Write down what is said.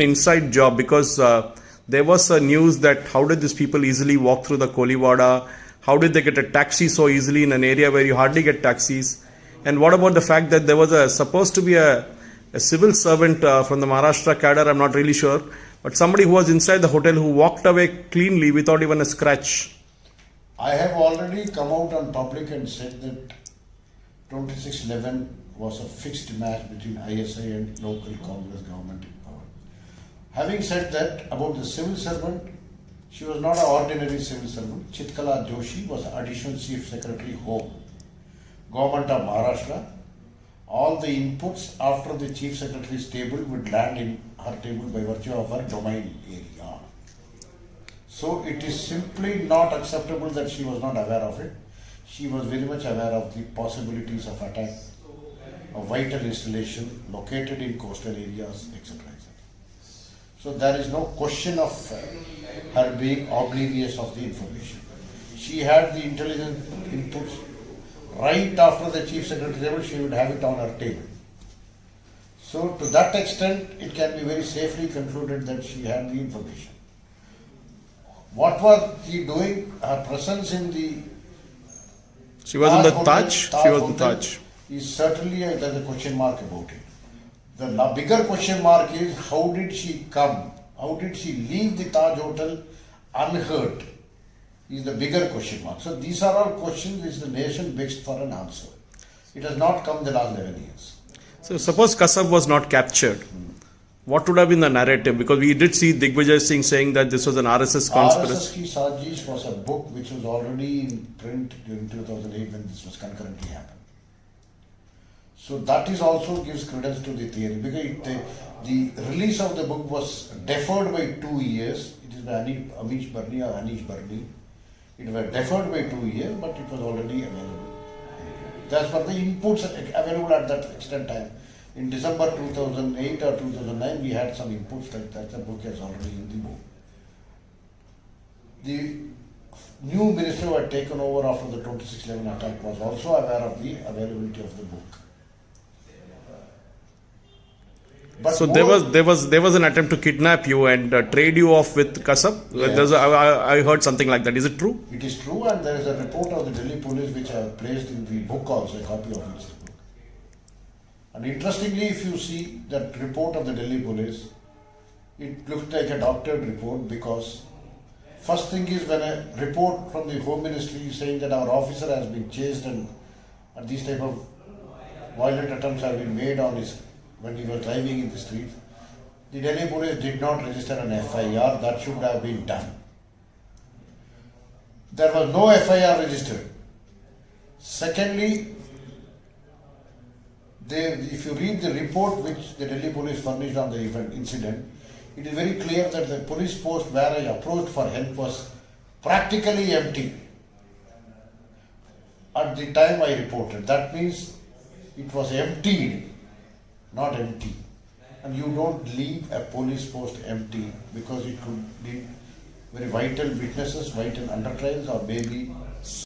inside job because there was a news that how did these people easily walk through the Koliwada? How did they get a taxi so easily in an area where you hardly get taxis? And what about the fact that there was supposed to be a civil servant from the Maharashtra cadre, I'm not really sure, but somebody who was inside the hotel who walked away cleanly without even a scratch. I have already come out on public and said that 2611 was a fixed match between ISI and local Congress government in power. Having said that, about the civil servant, she was not an ordinary civil servant. Chitkala Joshi was Additional Chief Secretary Home, Government of Maharashtra. All the inputs after the Chief Secretary's table would land in her table by virtue of her domain area. So it is simply not acceptable that she was not aware of it. She was very much aware of the possibilities of attack, a vital installation located in coastal areas, etc. So there is no question of her being oblivious of the information. She had the intelligence inputs right after the Chief Secretary table, she would have it on her table. So to that extent, it can be very safely concluded that she had the information. What was she doing? Her presence in the She was in the Hotel, Taj. She was in the Hotel Taj. is certainly there's a question mark about it. The bigger question mark is how did she come? How did she leave the Taj Hotel unhurt? Is the bigger question mark. So these are all questions which the nation begs for an answer. It has not come the last 11 years. So suppose Kasab was not captured. What would have been the narrative? Because we did see Digvijay Singh saying that this was an RSS conspiracy. RSS Ki Sajish was a book which was already in print during 2008 when this was concurrently happened. So that is also gives credence to the theory because the release of the book was deferred by 2 years. It is by Amish Barni or Anish Barni. It was deferred by 2 years, but it was already available. That's for the inputs available at that extent time. In December 2008 or 2009, we had some inputs that the book is already in the book. The new minister who had taken over after the 2611 attack was also aware of the availability of the book. But So there was an attempt to kidnap you and trade you off with Kasab. Yes. I heard something like that. Is it true? It is true, and there is a report of the Delhi police which I have placed in the book also, a copy of which is book. And interestingly, if you see that report of the Delhi police, it looked like a doctored report because first thing is when a report from the Home Ministry is saying that our officer has been chased and these type of violent attempts have been made on his when he was driving in the street, the Delhi police did not register an FIR. That should have been done. There was no FIR registered. Secondly, if you read the report which the Delhi police furnished on the incident, it is very clear that the police post where I approached for help was practically empty at the time I reported. That means it was emptied, not empty. And you don't leave a police post empty because it could be very vital witnesses, vital under trials, or maybe